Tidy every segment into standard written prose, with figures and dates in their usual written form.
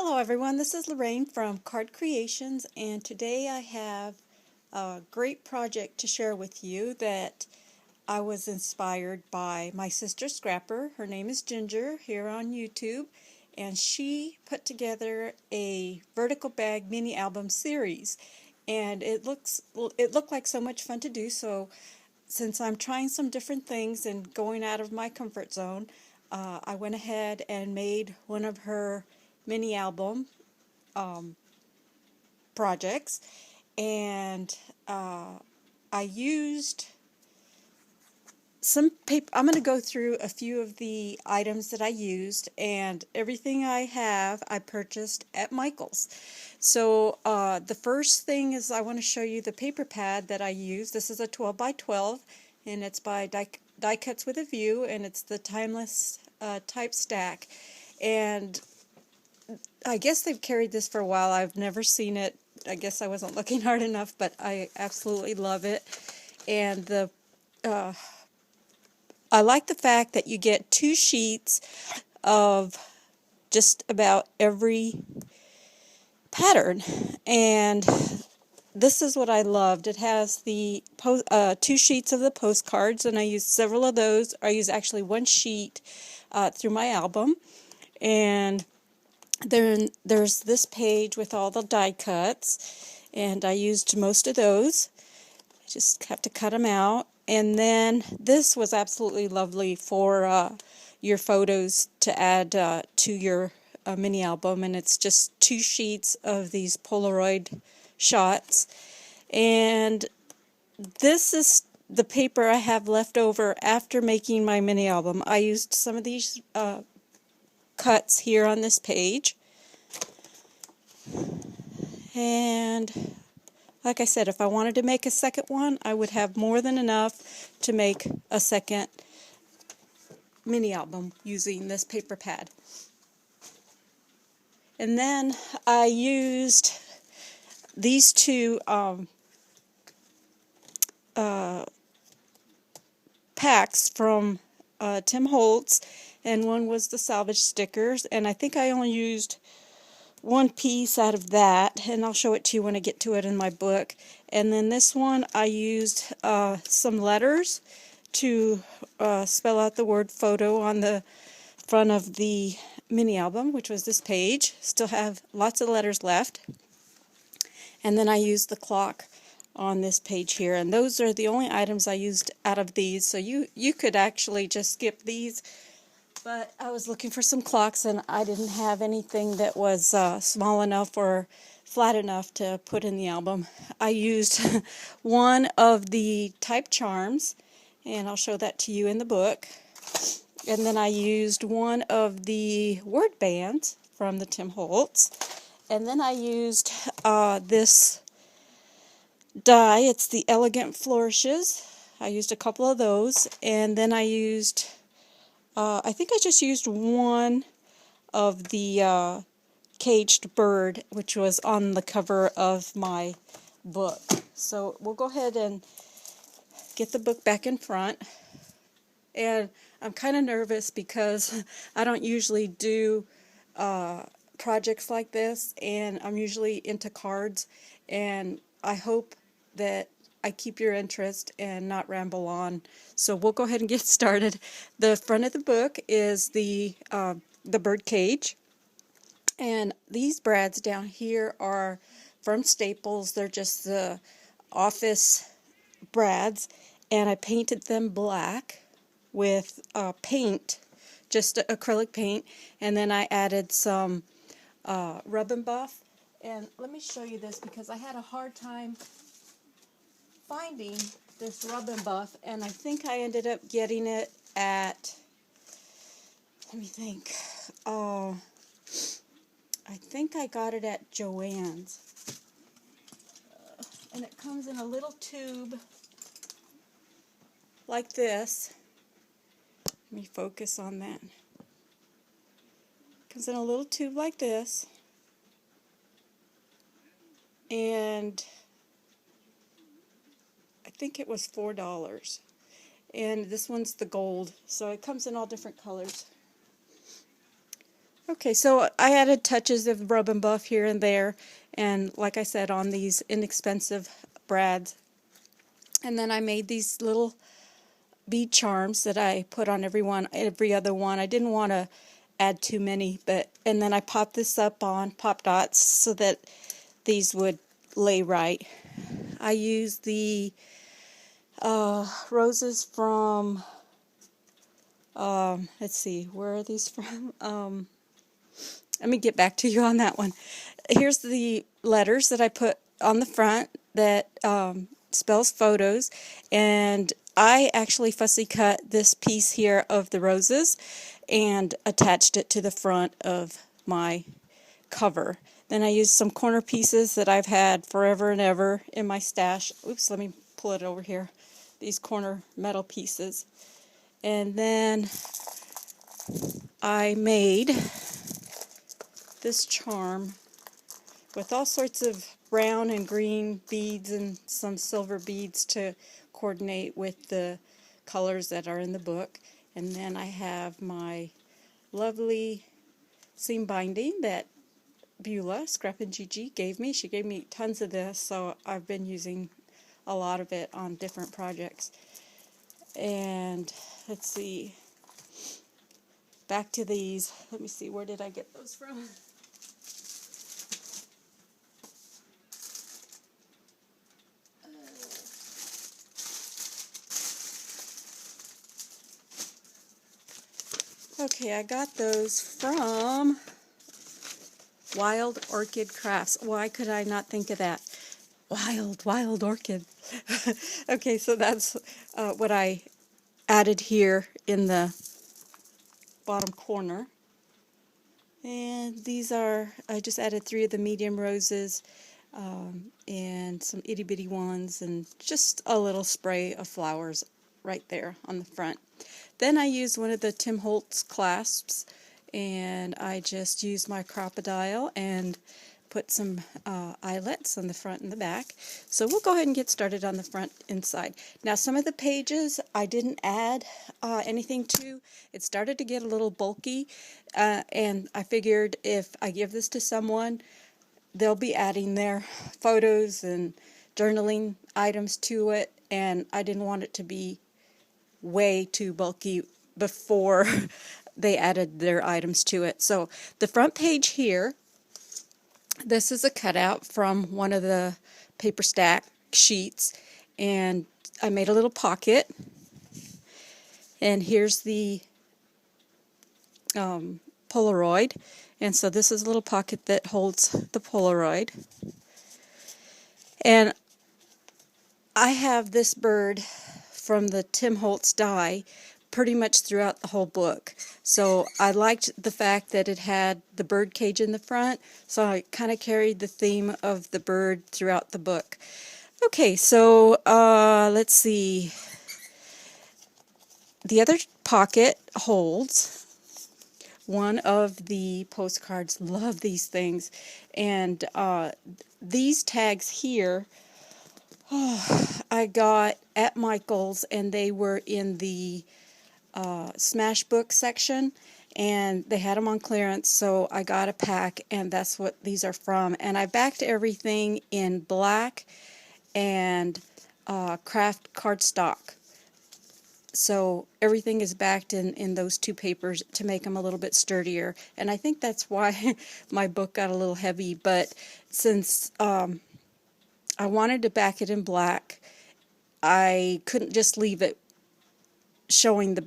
Hello everyone, this is Lorraine from Card Creations, and today I have a great project to share with you that I was inspired by my sister Scrapper. Her name is Ginger here on YouTube, and she put together a vertical bag mini album series, and it looked like so much fun to do. So since I'm trying some different things and going out of my comfort zone, I went ahead and made one of her mini album projects, and I used some paper. I'm going to go through a few of the items that I used, and everything I have I purchased at Michael's. So the first thing is I want to show you the paper pad that I used. This is a 12 by 12, and it's by Die Cuts with a View, and it's the Timeless type stack. And I guess they've carried this for a while. I've never seen it. I guess I wasn't looking hard enough, but I absolutely love it. And I like the fact that you get 2 sheets of just about every pattern. And this is what I loved. It has the 2 sheets of the postcards, and I used several of those. I used actually 1 sheet through my album. And then there's this page with all the die cuts, and I used most of those. I just have to cut them out. And then this was absolutely lovely for your photos to add to your mini album, and it's just 2 sheets of these Polaroid shots. And this is the paper I have left over after making my mini album. I used some of these cuts here on this page, and like I said, if I wanted to make a second one, I would have more than enough to make a second mini album using this paper pad. And then I used these 2 packs from Tim Holtz, and one was the Salvage Stickers, and I think I only used 1 piece out of that, and I'll show it to you when I get to it in my book. And then this one I used some letters to spell out the word photo on the front of the mini album, which was this page. Still have lots of letters left. And then I used the clock on this page here, and those are the only items I used out of these. So you could actually just skip these, but I was looking for some clocks, and I didn't have anything that was small enough or flat enough to put in the album. I used one of the type charms, and I'll show that to you in the book. And then I used one of the word bands from the Tim Holtz. And then I used this die. It's the Elegant Flourishes. I used a couple of those. And then I used, I think I just used one of the caged bird, which was on the cover of my book. So we'll go ahead and get the book back in front. And I'm kind of nervous because I don't usually do projects like this, and I'm usually into cards, and I hope that I keep your interest and not ramble on. So we'll go ahead and get started. The front of the book is the Birdcage, and these brads down here are from Staples. They're just the office brads, and I painted them black with paint, just acrylic paint, and then I added some rub and buff. And let me show you this, because I had a hard time finding this rub and buff, and I think I ended up getting it at, let me think, I think I got it at Joann's, and it comes in a little tube like this. Let me focus on that. Comes in a little tube like this, and I think it was $4. And this one's the gold, so it comes in all different colors. Okay, so I added touches of rub and buff here and there, and like I said, on these inexpensive brads. And then I made these little bead charms that I put on every other one. I didn't want to add too many, and then I popped this up on pop dots so that these would lay right. I used the roses from, let's see, where are these from? Let me get back to you on that one. Here's the letters that I put on the front that spells photos, and I actually fussy cut this piece here of the roses and attached it to the front of my cover. Then I used some corner pieces that I've had forever and ever in my stash. Oops, let me pull it over here. These corner metal pieces. And then I made this charm with all sorts of brown and green beads and some silver beads to coordinate with the colors that are in the book. And then I have my lovely seam binding that Beulah, Scrap and GG, gave me. She gave me tons of this, so I've been using a lot of it on different projects. And let's see, back to these. Let me see, where did I get those from? Okay, I got those from Wild Orchid Crafts. Why could I not think of that? Wild orchid. Okay, so that's what I added here in the bottom corner. And these are, I just added 3 of the medium roses and some itty bitty ones and just a little spray of flowers right there on the front. Then I used one of the Tim Holtz clasps, and I just used my crocodile and put some eyelets on the front and the back. So we'll go ahead and get started on the front inside. Now some of the pages I didn't add anything to. It started to get a little bulky, and I figured if I give this to someone, they'll be adding their photos and journaling items to it, and I didn't want it to be way too bulky before they added their items to it. So the front page here, this is a cutout from one of the paper stack sheets, and I made a little pocket, and here's the Polaroid, and so this is a little pocket that holds the Polaroid. And I have this bird from the Tim Holtz die pretty much throughout the whole book. So I liked the fact that it had the birdcage in the front, so I kind of carried the theme of the bird throughout the book. Okay, so let's see. The other pocket holds one of the postcards. Love these things. And these tags here, I got at Michael's, and they were in the Smash Book section, and they had them on clearance, so I got a pack, and that's what these are from. And I backed everything in black and craft cardstock. So everything is backed in those 2 papers to make them a little bit sturdier. And I think that's why my book got a little heavy, but since I wanted to back it in black, I couldn't just leave it showing the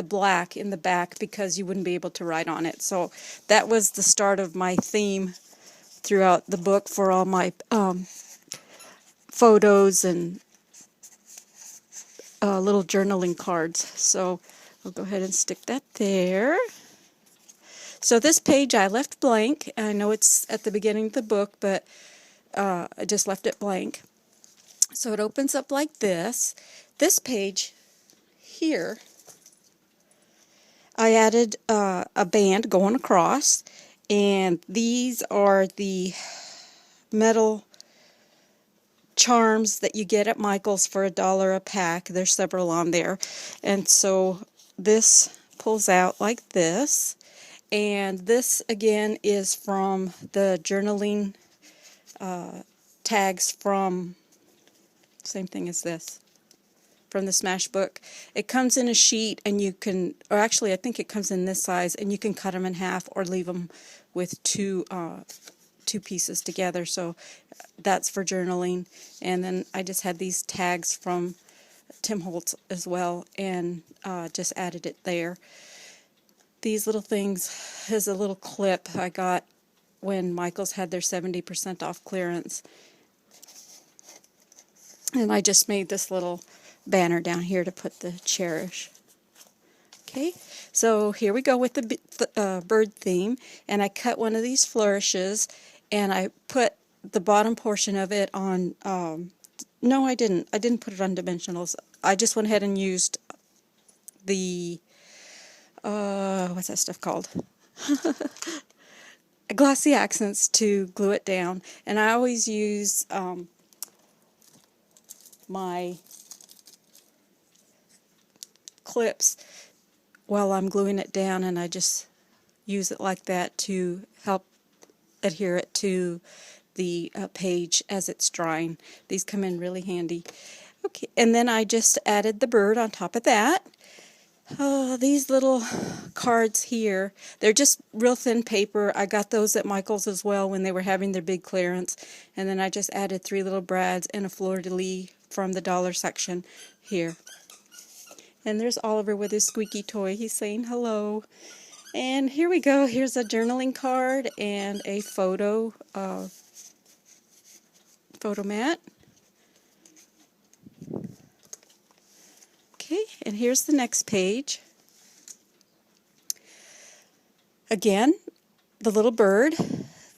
black in the back, because you wouldn't be able to write on it. So that was the start of my theme throughout the book for all my photos and little journaling cards. So I'll go ahead and stick that there. So this page I left blank. I know it's at the beginning of the book, but I just left it blank. So it opens up like this. This page here, I added a band going across, and these are the metal charms that you get at Michael's for $1 a pack. There's several on there, and so this pulls out like this, And this again is from the journaling tags from, same thing as this, from the Smash book. It comes in a sheet, and you can, or actually I think it comes in this size, and you can cut them in half or leave them with two pieces together. So that's for journaling. And then I just had these tags from Tim Holtz as well, and just added it there. These little things is a little clip I got when Michaels had their 70% off clearance. And I just made this little banner down here to put the cherish. Okay, so here we go with the bird theme, and I cut one of these flourishes, and I put the bottom portion of it on, no I didn't put it on dimensionals. I just went ahead and used the, what's that stuff called? Glossy accents to glue it down, and I always use my clips while I'm gluing it down, and I just use it like that to help adhere it to the page as it's drying. These come in really handy. Okay, and then I just added the bird on top of that. These little cards here, they're just real thin paper. I got those at Michael's as well when they were having their big clearance. And then I just added 3 little brads and a fleur-de-lis from the dollar section here. And there's Oliver with his squeaky toy. He's saying hello. And here we go. Here's a journaling card and a photo mat. Okay, and here's the next page. Again, the little bird.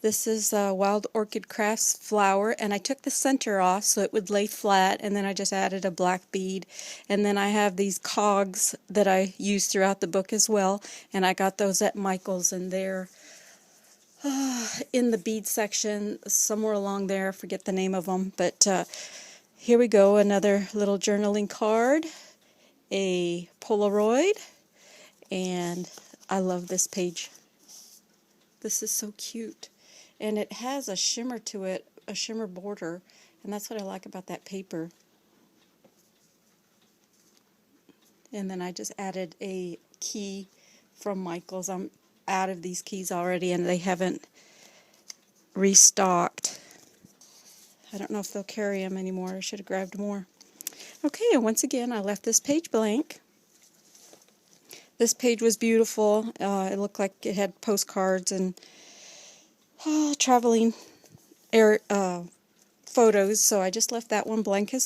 This is Wild Orchid Crafts flower, and I took the center off so it would lay flat, and then I just added a black bead. And then I have these cogs that I use throughout the book as well, and I got those at Michael's, and they're in the bead section somewhere along there. I forget the name of them, but here we go, another little journaling card, a Polaroid, and I love this page. This is so cute. And it has a shimmer to it, a shimmer border, and that's what I like about that paper. And then I just added a key from Michael's. I'm out of these keys already, and they haven't restocked. I don't know if they'll carry them anymore. I should have grabbed more. Okay, and once again, I left this page blank. This page was beautiful. It looked like it had postcards and traveling photos, so I just left that one blank as